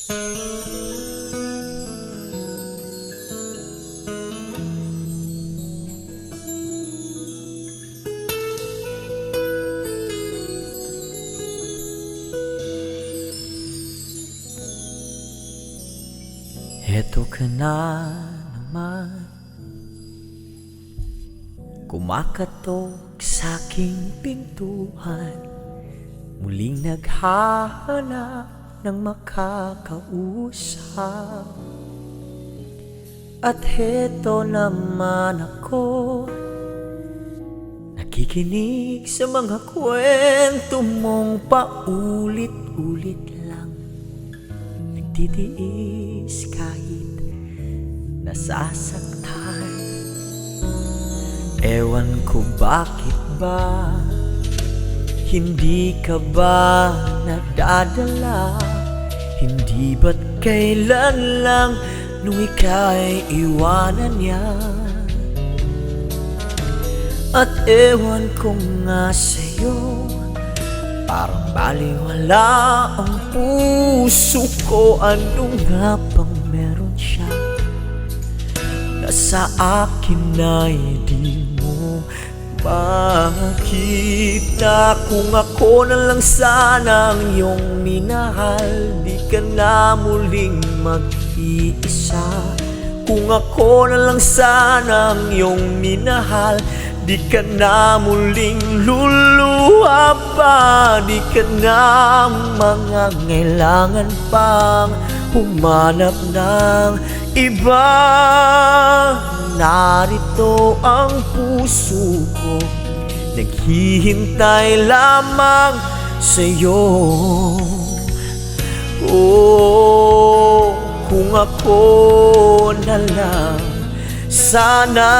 Eto ka na naman, kumakatok sa'king pintuan, muling naghahanap ng makakausap. At heto naman ako, nakikinig sa mga kwento mong paulit-ulit lang, nagtitiis kahit nasasaktan. Ewan ko bakit ba hindi ka ba nadadala? Hindi ba't kailan lang nung ika'y iwanan niya? At ewan ko nga sa'yo, parang baliwala ang puso ko. Ano nga bang meron siya na sa akin ay di mo makita? Kung ako na lang sana ang iyong minahal, di ka na muling mag-iisa. Kung ako na lang sana ang iyong minahal, di ka na muling luluha pa. Di ka na mangangailangan pang humanap ng iba. Narito ang puso ko, naghihintay lamang sa'yo. Oh, kung ako na lang sana.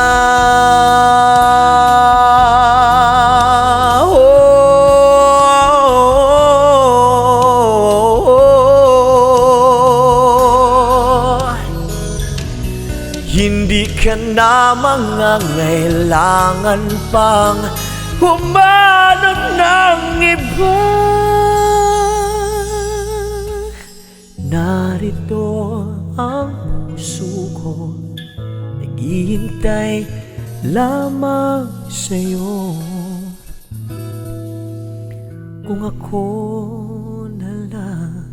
Hindi ka na mangangailangan pang humanap ng iba. Narito ang puso ko, naghihintay lamang sa'yo. Kung ako na lang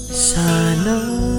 sana.